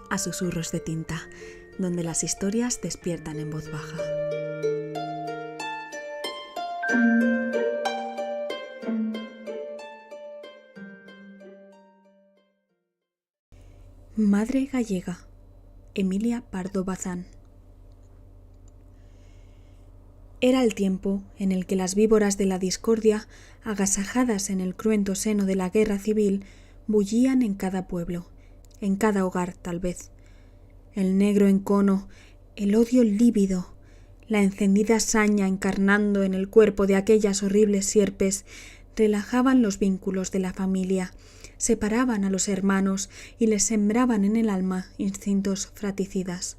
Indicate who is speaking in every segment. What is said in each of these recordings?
Speaker 1: a Susurros de Tinta, donde las historias despiertan en voz baja. Madre gallega, Emilia Pardo Bazán. Era el tiempo en el que las víboras de la discordia, agasajadas en el cruento seno de la guerra civil, bullían en cada pueblo, en cada hogar tal vez. El negro encono, el odio lívido, la encendida saña encarnando en el cuerpo de aquellas horribles sierpes, relajaban los vínculos de la familia, separaban a los hermanos y les sembraban en el alma instintos fratricidas.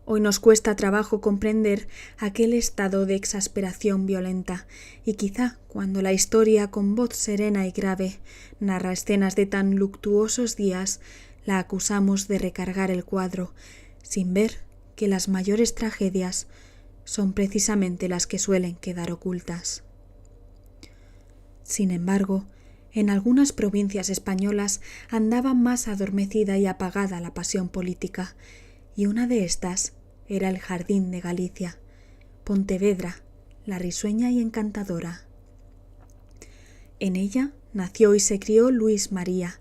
Speaker 1: Hoy nos cuesta trabajo comprender aquel estado de exasperación violenta, y quizá cuando la historia con voz serena y grave narra escenas de tan luctuosos días, la acusamos de recargar el cuadro, sin ver que las mayores tragedias son precisamente las que suelen quedar ocultas. Sin embargo, en algunas provincias españolas andaba más adormecida y apagada la pasión política, y una de estas era el jardín de Galicia, Pontevedra, la risueña y encantadora. En ella nació y se crió Luis María,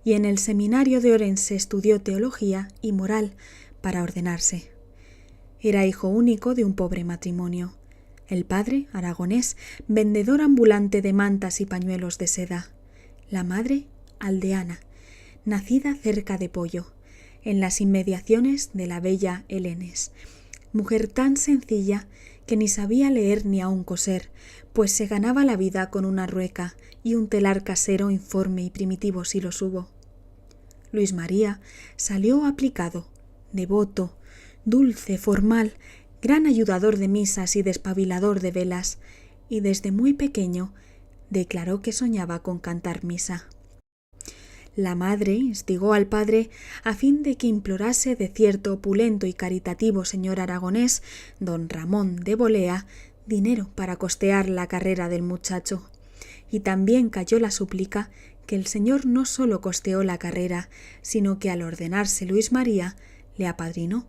Speaker 1: y en el seminario de Orense estudió teología y moral para ordenarse. Era hijo único de un pobre matrimonio. El padre, aragonés, vendedor ambulante de mantas y pañuelos de seda. La madre, aldeana, nacida cerca de Pollo, en las inmediaciones de la bella Helenes, mujer tan sencilla que ni sabía leer ni aun coser, pues se ganaba la vida con una rueca y un telar casero informe y primitivo si los hubo. Luis María salió aplicado, devoto, dulce, formal, gran ayudador de misas y despabilador de velas, y desde muy pequeño declaró que soñaba con cantar misa. La madre instigó al padre a fin de que implorase de cierto opulento y caritativo señor aragonés, don Ramón de Bolea, dinero para costear la carrera del muchacho. Y también cayó la súplica que el señor no sólo costeó la carrera, sino que al ordenarse Luis María le apadrinó.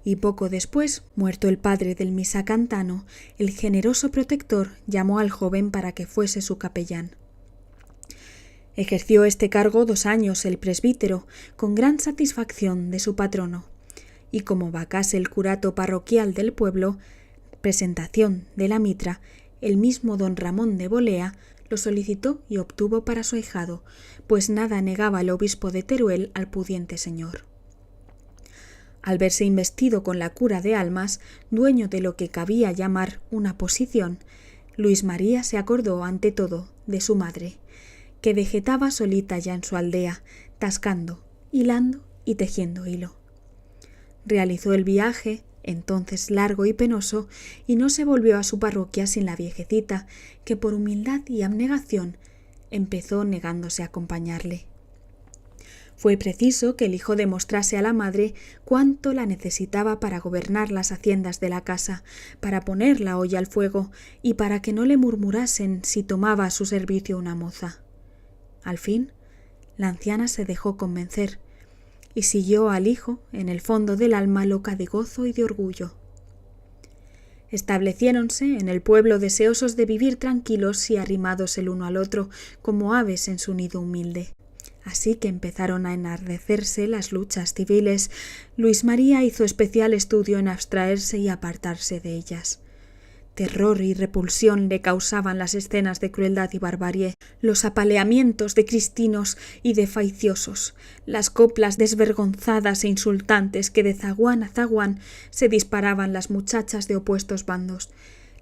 Speaker 1: Y poco después, muerto el padre del misacantano, el generoso protector llamó al joven para que fuese su capellán. Ejerció este cargo 2 años el presbítero, con gran satisfacción de su patrono, y como vacase el curato parroquial del pueblo, presentación de la mitra, el mismo don Ramón de Bolea lo solicitó y obtuvo para su ahijado, pues nada negaba el obispo de Teruel al pudiente señor. Al verse investido con la cura de almas, dueño de lo que cabía llamar una posición, Luis María se acordó ante todo de su madre, que vegetaba solita ya en su aldea, tascando, hilando y tejiendo hilo. Realizó el viaje, entonces largo y penoso, y no se volvió a su parroquia sin la viejecita, que por humildad y abnegación empezó negándose a acompañarle. Fue preciso que el hijo demostrase a la madre cuánto la necesitaba para gobernar las haciendas de la casa, para poner la olla al fuego y para que no le murmurasen si tomaba a su servicio una moza. Al fin, la anciana se dejó convencer y siguió al hijo en el fondo del alma loca de gozo y de orgullo. Estableciéronse en el pueblo deseosos de vivir tranquilos y arrimados el uno al otro como aves en su nido humilde. Así que empezaron a enardecerse las luchas civiles. Luis María hizo especial estudio en abstraerse y apartarse de ellas. Terror y repulsión le causaban las escenas de crueldad y barbarie, los apaleamientos de cristinos y de faiciosos, las coplas desvergonzadas e insultantes que de zaguán a zaguán se disparaban las muchachas de opuestos bandos,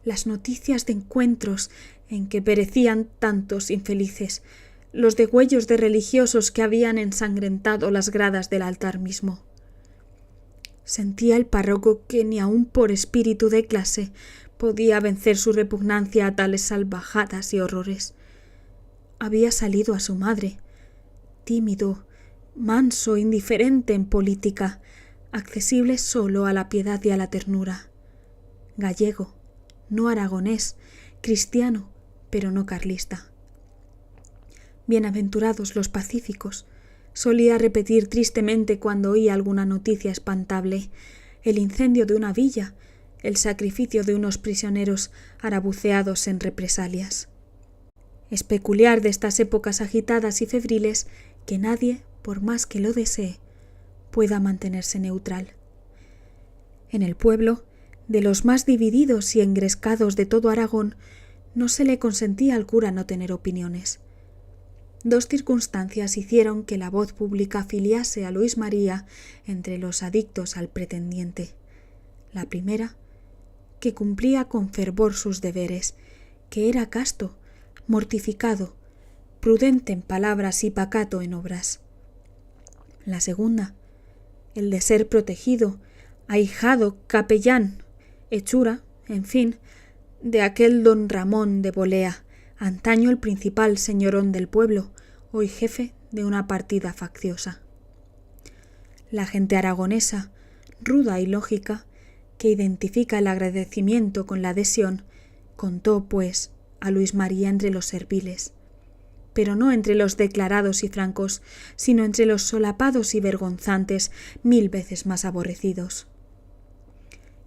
Speaker 1: las noticias de encuentros en que perecían tantos infelices, los degüellos de religiosos que habían ensangrentado las gradas del altar mismo. Sentía el párroco que ni aun por espíritu de clase podía vencer su repugnancia a tales salvajadas y horrores. Había salido a su madre, tímido, manso, indiferente en política, accesible solo a la piedad y a la ternura. Gallego, no aragonés, cristiano, pero no carlista. Bienaventurados los pacíficos, Solía repetir tristemente cuando oía alguna noticia espantable: el incendio de una villa, el sacrificio de unos prisioneros arabuceados en represalias. Es peculiar de estas épocas agitadas y febriles que nadie, por más que lo desee, pueda mantenerse neutral. En el pueblo, de los más divididos y engrescados de todo Aragón, no se le consentía al cura no tener opiniones. 2 circunstancias hicieron que la voz pública afiliase a Luis María entre los adictos al pretendiente. La primera, que cumplía con fervor sus deberes, que era casto, mortificado, prudente en palabras y pacato en obras. La segunda, el de ser protegido, ahijado, capellán, hechura, en fin, de aquel don Ramón de Bolea, antaño el principal señorón del pueblo, hoy jefe de una partida facciosa. La gente aragonesa, ruda y lógica, que identifica el agradecimiento con la adhesión, contó, pues, a Luis María entre los serviles, pero no entre los declarados y francos, sino entre los solapados y vergonzantes, 1000 veces más aborrecidos.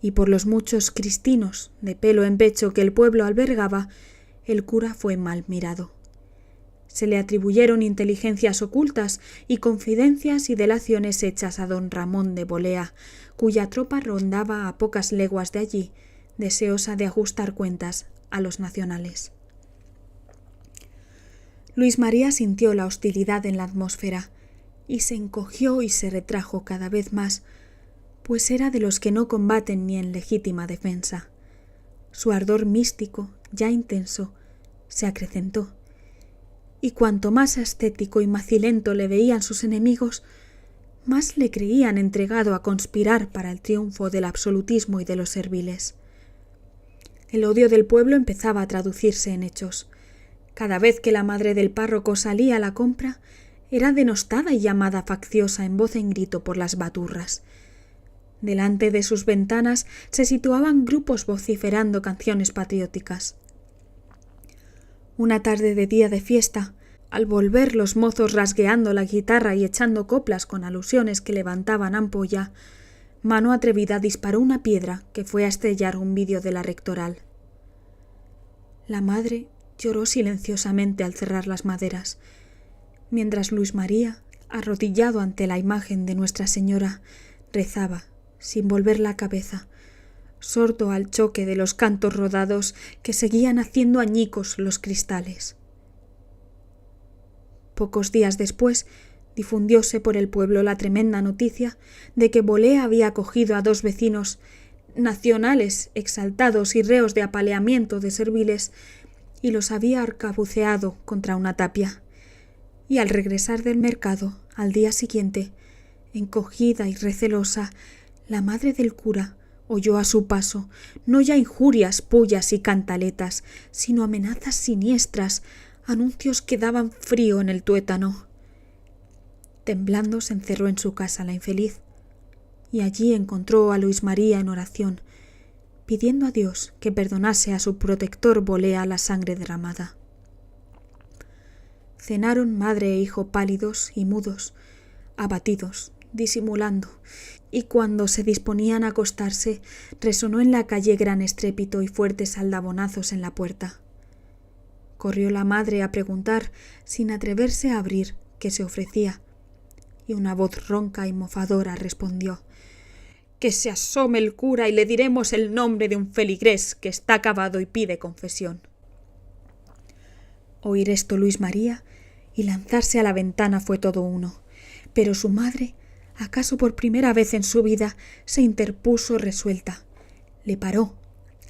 Speaker 1: Y por los muchos cristinos de pelo en pecho que el pueblo albergaba, el cura fue mal mirado. Se le atribuyeron inteligencias ocultas y confidencias y delaciones hechas a don Ramón de Bolea, cuya tropa rondaba a pocas leguas de allí, deseosa de ajustar cuentas a los nacionales. Luis María sintió la hostilidad en la atmósfera y se encogió y se retrajo cada vez más, pues era de los que no combaten ni en legítima defensa. Su ardor místico, ya intenso, se acrecentó, y cuanto más ascético y macilento le veían sus enemigos, más le creían entregado a conspirar para el triunfo del absolutismo y de los serviles. El odio del pueblo empezaba a traducirse en hechos. Cada vez que la madre del párroco salía a la compra, era denostada y llamada facciosa en voz en grito por las baturras. Delante de sus ventanas se situaban grupos vociferando canciones patrióticas. Una tarde de día de fiesta, al volver los mozos rasgueando la guitarra y echando coplas con alusiones que levantaban ampolla, mano atrevida disparó una piedra que fue a estrellar un vidrio de la rectoral. La madre lloró silenciosamente al cerrar las maderas, mientras Luis María, arrodillado ante la imagen de Nuestra Señora, rezaba, sin volver la cabeza, sordo al choque de los cantos rodados que seguían haciendo añicos los cristales. Pocos días después difundióse por el pueblo la tremenda noticia de que Bolea había acogido a 2 vecinos nacionales exaltados y reos de apaleamiento de serviles y los había arcabuceado contra una tapia. Y al regresar del mercado, al día siguiente, encogida y recelosa, la madre del cura oyó a su paso no ya injurias, pullas y cantaletas, sino amenazas siniestras, anuncios que daban frío en el tuétano. Temblando se encerró en su casa la infeliz, y allí encontró a Luis María en oración, pidiendo a Dios que perdonase a su protector Bolea la sangre derramada. Cenaron madre e hijo pálidos y mudos, abatidos, disimulando, y cuando se disponían a acostarse, resonó en la calle gran estrépito y fuertes aldabonazos en la puerta. Corrió la madre a preguntar, sin atreverse a abrir, qué se ofrecía, y una voz ronca y mofadora respondió: «Que se asome el cura y le diremos el nombre de un feligrés que está acabado y pide confesión». Oír esto Luis María y lanzarse a la ventana fue todo uno, pero su madre, acaso por primera vez en su vida, se interpuso resuelta. Le paró,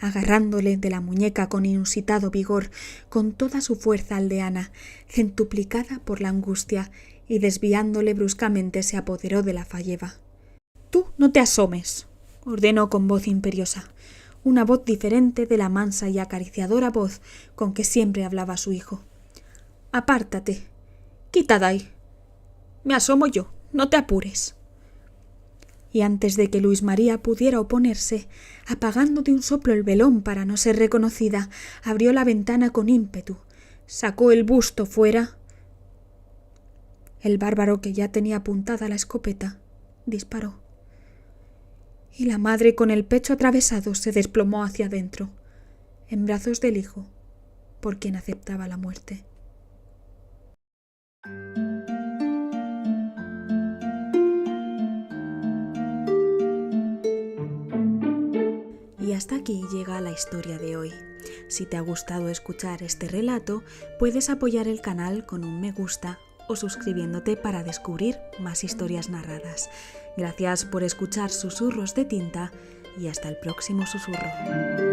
Speaker 1: agarrándole de la muñeca con inusitado vigor, con toda su fuerza aldeana, centuplicada por la angustia, y desviándole bruscamente se apoderó de la falleba. «Tú no te asomes», ordenó con voz imperiosa, una voz diferente de la mansa y acariciadora voz con que siempre hablaba su hijo. «Apártate, quita de ahí. Me asomo yo, no te apures». Y antes de que Luis María pudiera oponerse, apagando de un soplo el velón para no ser reconocida, abrió la ventana con ímpetu, sacó el busto fuera El bárbaro, que ya tenía apuntada la escopeta, disparó. Y la madre, con el pecho atravesado, se desplomó hacia adentro, en brazos del hijo, por quien aceptaba la muerte. Y hasta aquí llega la historia de hoy. Si te ha gustado escuchar este relato, puedes apoyar el canal con un me gusta o suscribiéndote para descubrir más historias narradas. Gracias por escuchar Susurros de Tinta y hasta el próximo susurro.